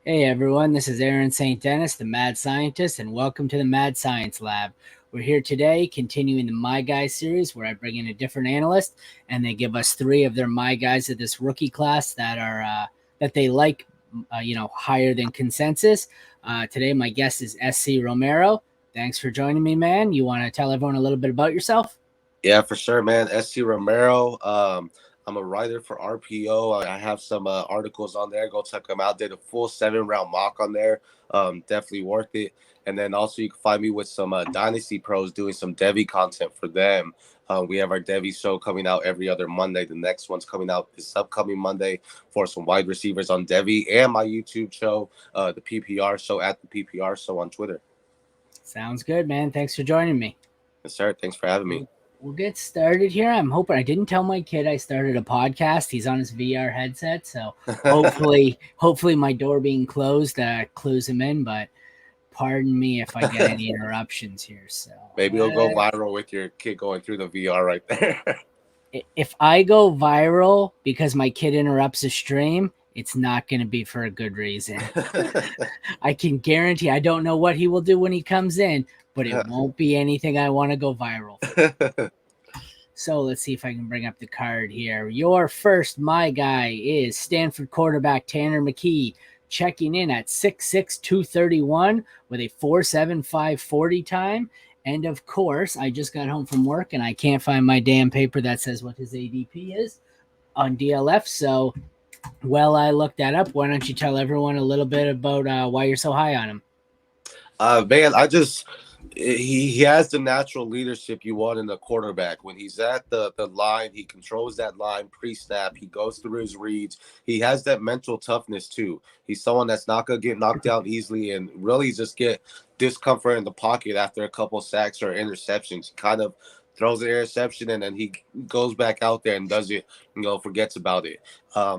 Hey everyone, this is Aaron St. Dennis, the Mad Scientist, and welcome to the Mad Science Lab. We're here today continuing the My Guy series where I bring in a different analyst and they give us three of their My Guys of this rookie class that are that they like higher than consensus. Today my guest is SC Romero. Thanks for joining me, man. You want to tell everyone a little bit about yourself? Yeah, for sure, man. SC Romero. I'm a writer for RPO. I have some articles on there. Go check them out. Did a full 7 round mock on there. Definitely worth it. And then also you can find me with some Dynasty Pros doing some Devi content for them. We have our Devi show coming out every other Monday. The next one's coming out this upcoming Monday for some wide receivers on Devi, and my YouTube show, the PPR show at the PPR show on Twitter. Sounds good, man. Thanks for joining me. Yes, sir. Thanks for having me. We'll get started here. I'm hoping I didn't tell my kid I started a podcast. He's on his VR headset, so hopefully my door being closed clues him in. But pardon me if I get any interruptions here. So maybe it'll go viral with your kid going through the VR right there. If I go viral because my kid interrupts a stream, it's not going to be for a good reason. I can guarantee. I don't know what he will do when he comes in, but it won't be anything I want to go viral for. So let's see if I can bring up the card here. Your first My Guy is Stanford quarterback Tanner McKee, checking in at 6'6", 231 with a 4.75 40 time. And of course, I just got home from work and I can't find my damn paper that says what his ADP is on DLF. So, well, I looked that up. Why don't you tell everyone a little bit about why you're so high on him? Man, he has the natural leadership you want in a quarterback. When he's at the line, he controls that line pre-snap. He goes through his reads. He has that mental toughness too. He's someone that's not going to get knocked down easily and really just get discomfort in the pocket after a couple sacks or interceptions. He kind of throws an interception and then he goes back out there and does it, forgets about it.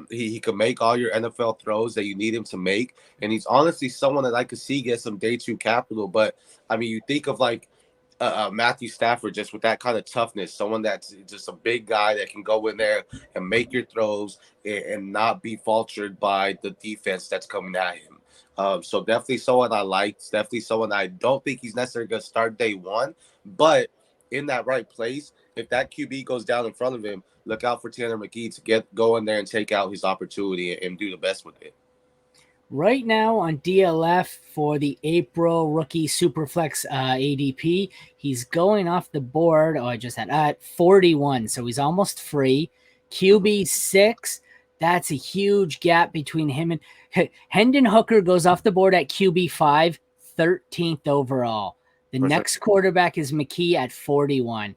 He can make all your NFL throws that you need him to make. And he's honestly someone that I could see get some day two capital. But, I mean, you think of like Matthew Stafford just with that kind of toughness, someone that's just a big guy that can go in there and make your throws and not be faltered by the defense that's coming at him. So definitely someone I like. Definitely someone I don't think he's necessarily going to start day one. But in that right place, if that QB goes down in front of him, look out for Tanner McKee to go in there and take out his opportunity and do the best with it. Right now on DLF for the April rookie Superflex ADP, he's going off the board. Oh, I just had at 41, so he's almost free. QB 6, that's a huge gap between him and Hendon Hooker goes off the board at QB 5, 13th overall. The next quarterback is McKee at 41.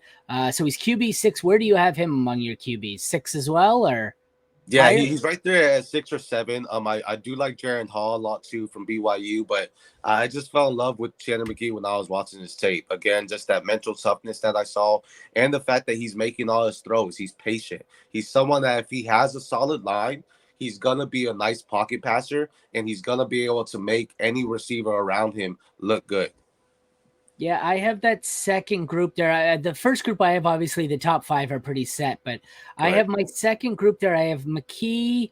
So he's QB 6. Where do you have him among your QBs? 6 as well, or? Yeah, he's right there at 6 or 7. I do like Jaron Hall a lot too from BYU, but I just fell in love with Tanner McKee when I was watching his tape. Again, just that mental toughness that I saw, and the fact that he's making all his throws. He's patient. He's someone that if he has a solid line, he's gonna be a nice pocket passer, and he's gonna be able to make any receiver around him look good. Yeah, I have that second group there. The first group I have, obviously, the top 5 are pretty set, but I have my second group there. I have McKee,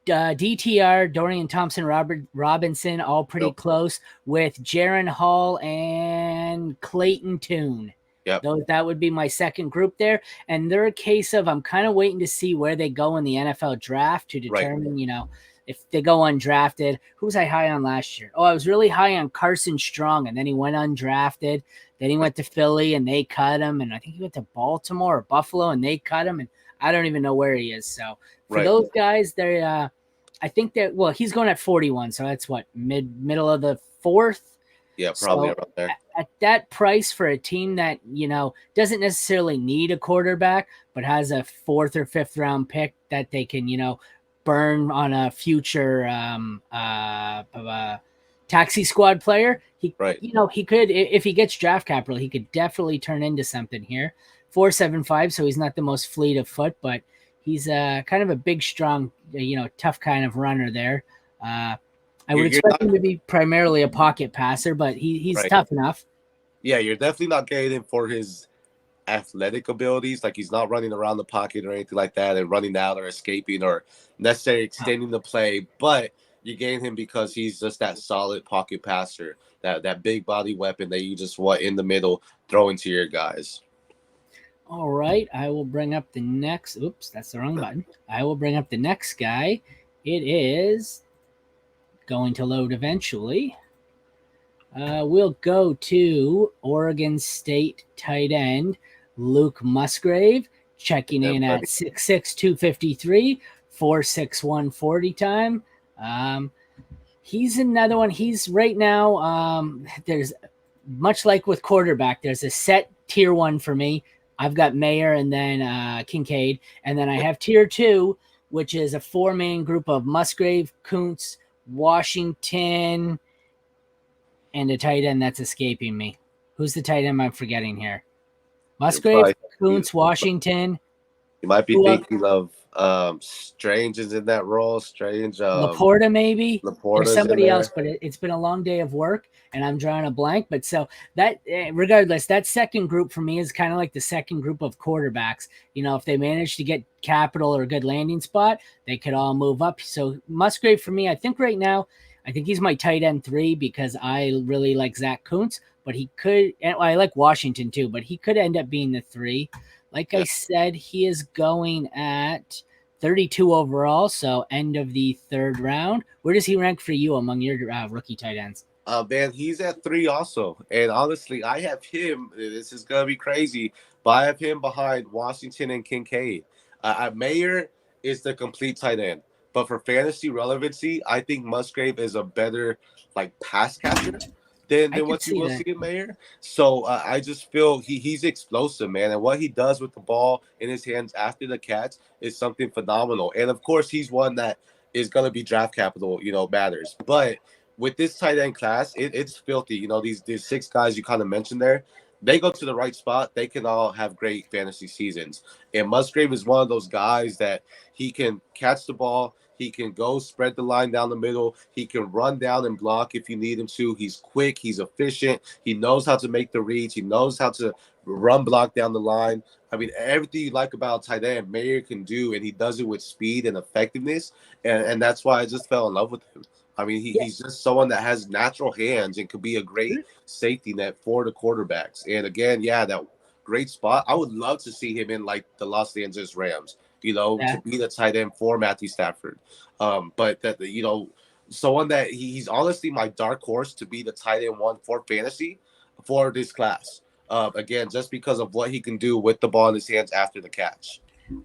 DTR, Dorian Thompson, Robinson, all pretty close with Jaron Hall and Clayton Tune. Yep. That would be my second group there. And they're a case of I'm kind of waiting to see where they go in the NFL draft to determine, if they go undrafted. Who was I high on last year? Oh, I was really high on Carson Strong, and then he went undrafted. Then he went to Philly, and they cut him. And I think he went to Baltimore or Buffalo, and they cut him. And I don't even know where he is. So for those guys, they I think that, well, he's going at 41, so that's what, middle of the 4th? Yeah, probably around there. At that price for a team that, doesn't necessarily need a quarterback, but has a 4th or 5th round pick that they can, burn on a future taxi squad player. He could, if he gets draft capital, he could definitely turn into something here. 4.75, so he's not the most fleet of foot, but he's kind of a big, strong, tough kind of runner there. I would expect him to be primarily a pocket passer, but he's tough enough. Yeah, you're definitely not getting him for his athletic abilities. Like, he's not running around the pocket or anything like that and running out or escaping or necessarily extending the play. But You gain him because he's just that solid pocket passer, that big body weapon that you just want in the middle, throwing to your guys. All right, I will bring up the next. Oops, that's the wrong button. I will bring up the next guy. It is going to load eventually. We'll go to Oregon State tight end Luke Musgrave, checking in at 6'6", 253, 4.61 40 time. He's another one. He's right now, there's much like with quarterback, there's a set tier 1 for me. I've got Mayer and then Kincaid. And then I have tier 2, which is a 4-man group of Musgrave, Kuntz, Washington, and a tight end that's escaping me. Who's the tight end I'm forgetting here? Musgrave, Kuntz, Washington. You might be thinking of Strange is in that role. Strange. Laporta, maybe. Laporta's There's somebody else, but it's been a long day of work, and I'm drawing a blank. But so that, regardless, that second group for me is kind of like the second group of quarterbacks. You know, if they manage to get capital or a good landing spot, they could all move up. So Musgrave for me, I think right now, I think he's my tight end 3 because I really like Zach Kuntz, but he could, and I like Washington too, but he could end up being the 3. Like I said, he is going at 32 overall, so end of the 3rd round. Where does he rank for you among your rookie tight ends? Man, he's at 3 also. And honestly, I have him. This is going to be crazy, but I have him behind Washington and Kincaid. Mayer is the complete tight end. But for fantasy relevancy, I think Musgrave is a better pass catcher than what you will see in Mayer. So I just feel he's explosive, man. And what he does with the ball in his hands after the catch is something phenomenal. And, of course, he's one that is going to be draft capital, matters. But with this tight end class, it's filthy. These 6 guys you kind of mentioned there, they go to the right spot. They can all have great fantasy seasons. And Musgrave is one of those guys that he can catch the ball. He can go spread the line down the middle. He can run down and block if you need him to. He's quick. He's efficient. He knows how to make the reads. He knows how to run block down the line. I mean, everything you like about tight end, Mayer can do, and he does it with speed and effectiveness. And that's why I just fell in love with him. I mean, he's just someone that has natural hands and could be a great safety net for the quarterbacks. And again, that great spot. I would love to see him in the Los Angeles Rams, to be the tight end for Matthew Stafford. But someone that he's honestly my dark horse to be the tight end 1 for fantasy for this class. Again, just because of what he can do with the ball in his hands after the catch.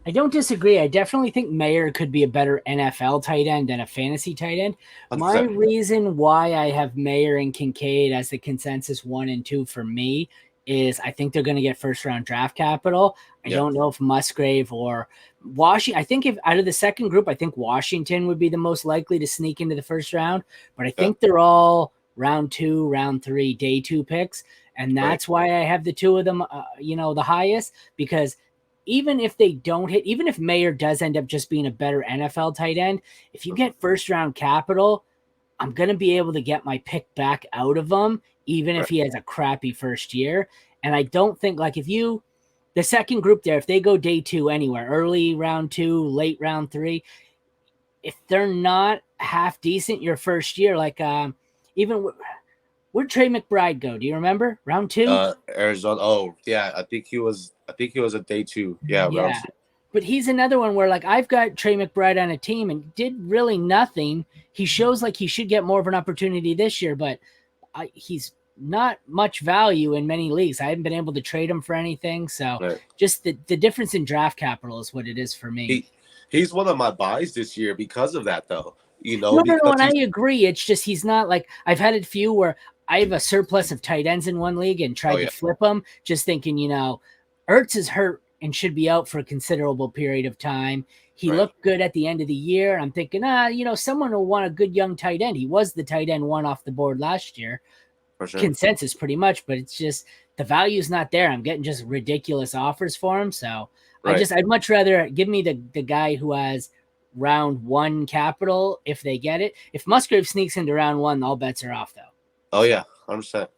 I don't disagree. I definitely think Mayer could be a better NFL tight end than a fantasy tight end. 100%. My reason why I have Mayer and Kincaid as the consensus 1 and 2 for me is I think they're going to get first-round draft capital. I don't know if Musgrave or Washington. I think if out of the second group, I think Washington would be the most likely to sneak into the first round. But I think they're all round 2, round 3, day 2 picks. And that's why I have the 2 of them, the highest, because even if they don't hit, even if Mayer does end up just being a better NFL tight end, if you get first-round capital, I'm going to be able to get my pick back out of him, even if he has a crappy first year. And I don't think, the second group there, if they go day 2 anywhere, early round 2, late round 3, if they're not half decent your first year, where'd Trey McBride go? Do you remember? Round 2? Arizona. Oh, yeah. I think he was a day 2. Yeah. Round 2. But he's another one where I've got Trey McBride on a team and did really nothing. He shows he should get more of an opportunity this year, but he's not much value in many leagues. I haven't been able to trade him for anything. So just the difference in draft capital is what it is for me. He's one of my buys this year because of that, though. No, and I agree. It's just he's not I've had a few where I have a surplus of tight ends in one league and tried to flip them, just thinking, Ertz is hurt and should be out for a considerable period of time. He looked good at the end of the year. I'm thinking, someone will want a good young tight end. He was the tight end 1 off the board last year. For sure. Consensus pretty much, but it's just the value's not there. I'm getting just ridiculous offers for him. So I'd much rather give me the guy who has round 1 capital if they get it. If Musgrave sneaks into round 1, all bets are off though. Oh yeah, 100%.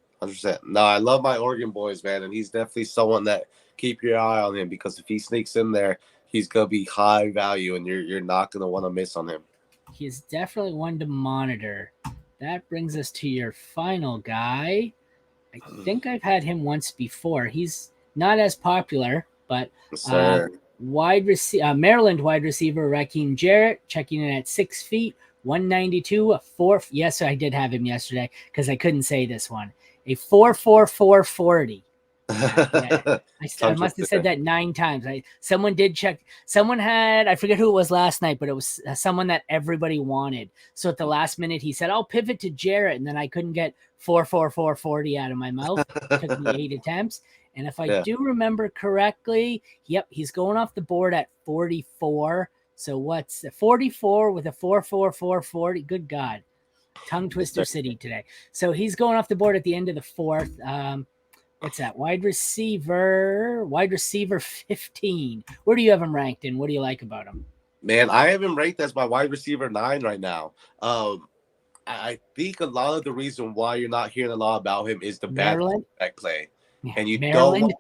No, I love my Oregon boys, man, and he's definitely someone that keep your eye on him because if he sneaks in there, he's gonna be high value, and you're not gonna want to miss on him. He is definitely one to monitor. That brings us to your final guy. I think I've had him once before. He's not as popular, but Sir. Maryland wide receiver Raheem Jarrett checking in at 6 feet, 192, a 4. Yes, I did have him yesterday because I couldn't say this one. A 4.4440. Yeah, I must have said that 9 times. Someone did check. Someone had, I forget who it was last night, but it was someone that everybody wanted. So at the last minute, he said, "I'll pivot to Jarrett," and then I couldn't get 4.4440 out of my mouth. It took me 8 attempts. And if I do remember correctly, yep, he's going off the board at 44. So what's 44 with a 4.4440? Good God, tongue twister city today. So he's going off the board at the end of the 4th. What's that? Wide receiver 15. Where do you have him ranked and what do you like about him? Man, I have him ranked as my wide receiver 9 right now. I think a lot of the reason why you're not hearing a lot about him is the Maryland bad play. And you Maryland.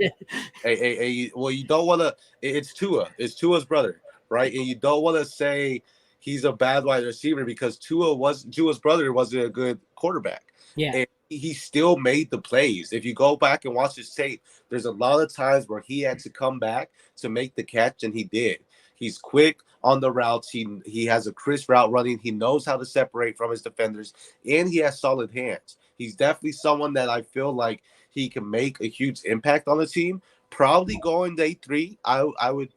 you don't want to. It's Tua. It's Tua's brother, right? And you don't want to say he's a bad wide receiver because Tua's brother wasn't a good quarterback. Yeah. And he still made the plays. If you go back and watch his tape, there's a lot of times where he had to come back to make the catch, and he did. He's quick on the routes. He has a crisp route running. He knows how to separate from his defenders, and he has solid hands. He's definitely someone that I feel like he can make a huge impact on the team. Probably going day 3. I would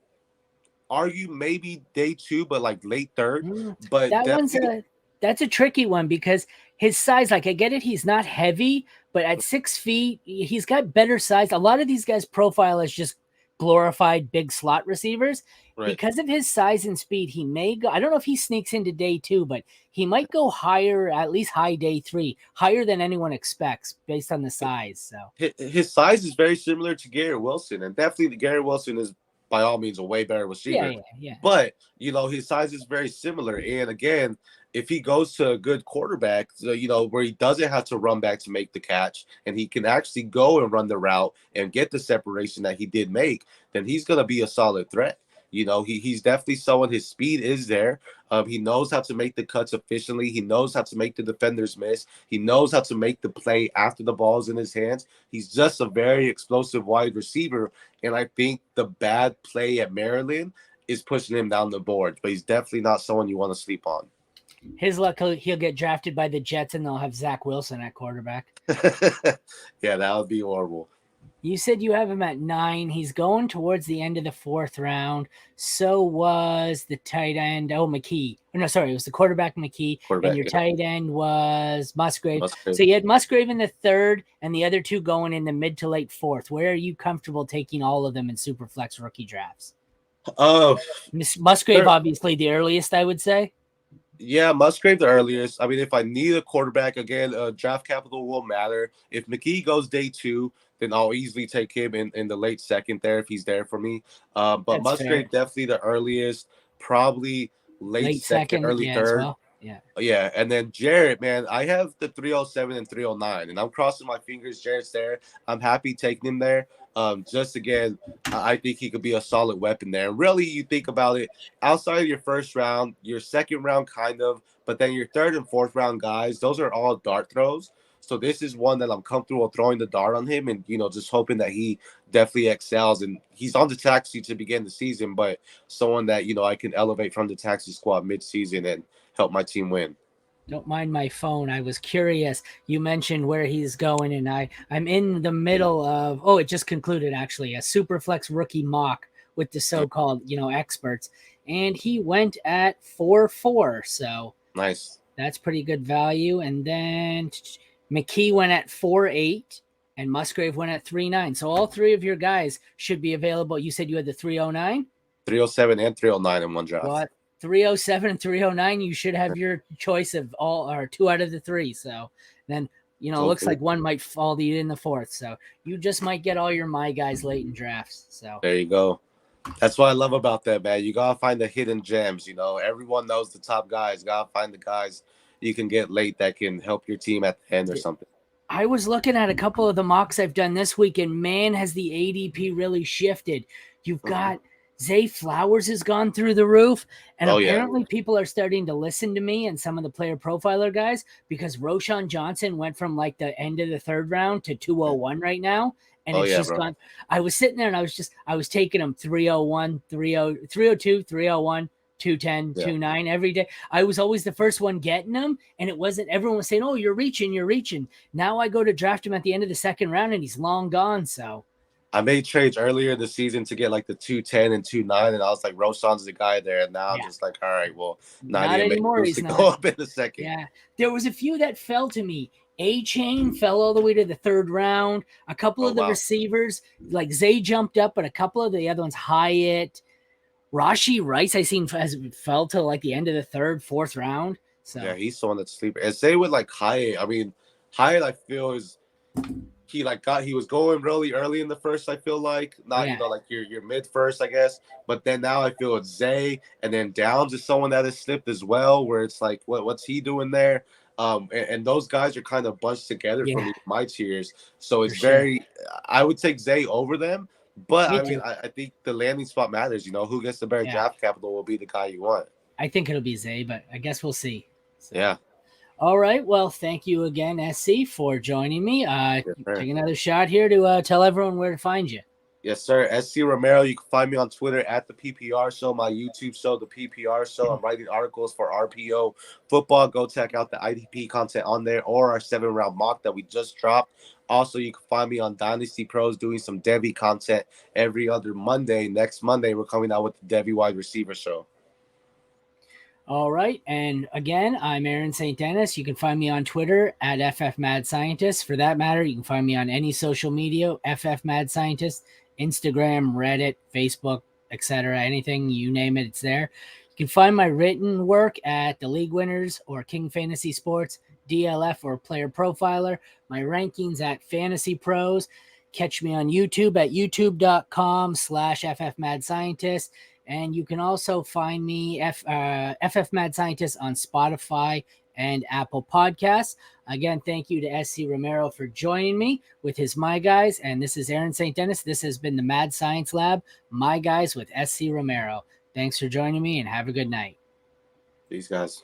argue maybe day 2, but like late 3rd. But that's a tricky one because his size, like I get it, he's not heavy, but at 6 feet, he's got better size. A lot of these guys profile as just glorified big slot receivers. Right. Because of his size and speed, he may go. I don't know if he sneaks into day 2, but he might go higher, at least high day 3, higher than anyone expects based on the size. So his size is very similar to Garrett Wilson, and definitely Garrett Wilson is by all means a way better receiver. Yeah. But his size is very similar, and again, if he goes to a good quarterback, where he doesn't have to run back to make the catch, and he can actually go and run the route and get the separation that he did make, then he's going to be a solid threat. He's definitely someone. His speed is there. He knows how to make the cuts efficiently. He knows how to make the defenders miss. He knows how to make the play after the ball's in his hands. He's just a very explosive wide receiver, and I think the bad play at Maryland is pushing him down the board. But he's definitely not someone you want to sleep on. His luck, he'll get drafted by the Jets, and they'll have Zach Wilson at quarterback. Yeah, that would be horrible. You said you have him at 9. He's going towards the end of the 4th round. So was the tight end. Oh, McKee. Oh, no, sorry. It was the quarterback McKee. And your tight end was Musgrave. So you had Musgrave in the 3rd and the other 2 going in the mid to late 4th. Where are you comfortable taking all of them in Superflex rookie drafts? Musgrave, obviously the earliest, I would say. Yeah, Musgrave the earliest. I mean, if I need a quarterback, again, draft capital will matter. If McKee goes day 2, then I'll easily take him in the late 2nd there if he's there for me. But that's Musgrave fair. Definitely the earliest, probably late 2nd, early 3rd. Well. Yeah. And then Jarrett, man, I have the 307 and 309, and I'm crossing my fingers. Jarrett's there. I'm happy taking him there. Just again, I think he could be a solid weapon there. And really, you think about it, outside of your 1st round, your 2nd round kind of, but then your 3rd and 4th round guys, those are all dart throws. So this is one that I'm comfortable throwing the dart on him and, just hoping that he definitely excels. And he's on the taxi to begin the season, but someone that, I can elevate from the taxi squad mid-season and help my team win. Don't mind my phone. I was curious. You mentioned where he's going, and I'm in the middle of, it just concluded actually, a Superflex rookie mock with the so-called, experts. And he went at 4.4. So nice. That's pretty good value. And then McKee went at 4.8 and Musgrave went at 3.9. So all 3 of your guys should be available. You said you had the 309? 307 and 309 in one draft. What? 307 and 309, you should have your choice of all or 2 out of the 3. So then, it looks like one might fall to you in the 4th. So you just might get all your my guys late in drafts. So there you go. That's what I love about that, man. You got to find the hidden gems. Everyone knows the top guys. Got to find the guys you can get late that can help your team at the end or something. I was looking at a couple of the mocks I've done this week, and man, has the ADP really shifted. You've got Zay Flowers has gone through the roof. And Oh yeah, apparently people are starting to listen to me and some of the player profiler guys because Roshan Johnson went from like the end of the third round to 201 right now. And oh it's yeah, just bro. gone. I was sitting there and I was taking him 301, 30, 302, 301, 210, Yeah. 29 every day. I was always the first one getting them. And it wasn't, everyone was saying, oh, you're reaching, you're reaching. Now I go to draft him at the end of the second round and he's long gone. So I made trades earlier in the season to get like the 210 and 29, and I was like, Roshan's the guy there. And now I'm yeah, just like, all right, well, now I not need to make anymore. moves He's to go not. up in the second. Yeah, there was a few that fell to me. A Chain fell all the way to the third round. A couple Oh of the wow. receivers, like Zay, jumped up, but a couple of the other ones, Hyatt, Rashi Rice, I seen has fell to like the end of the third, fourth round. So Yeah, he's someone that's sleeper. And say with like Hyatt, I mean, Hyatt, I feel is he was going really early in the first. I feel like not yeah, like your mid first, I guess. But then now I feel it's Zay, and then Downs is someone that has slipped as well. Where it's like, what's he doing there? And those guys are kind of bunched together for yeah, me, my tiers. So for it's sure. very, I would take Zay over them. But Me I mean, too. I think the landing spot matters. Who gets the better Yeah, draft capital will be the guy you want. I think it'll be Zay, but I guess we'll see. So. Yeah. All right. Well, thank you again, SC, for joining me. Yes, sir. Take another shot here to tell everyone where to find you. Yes, sir. SC Romero. You can find me on Twitter at the PPR Show, my YouTube show, the PPR Show. I'm writing articles for RPO football. Go check out the IDP content on there or our 7-round mock that we just dropped. Also, you can find me on Dynasty Pros doing some Devy content every other Monday. Next Monday, we're coming out with the Devy Wide Receiver Show. All right. And again, I'm Aaron St. Dennis. You can find me on Twitter at FFMadScientist. For that matter, you can find me on any social media, FFMadScientist, Instagram, Reddit, Facebook, etc. Anything, you name it, it's there. You can find my written work at The League Winners or King Fantasy Sports, DLF or Player Profiler. My rankings at Fantasy Pros. Catch me on YouTube at youtube.com/FFMadScientist. And you can also find me, FF Mad Scientist, on Spotify and Apple Podcasts. Again, thank you to SC Romero for joining me with his My Guys. And this is Aaron St. Dennis. This has been the Mad Science Lab, My Guys with SC Romero. Thanks for joining me and have a good night. These guys.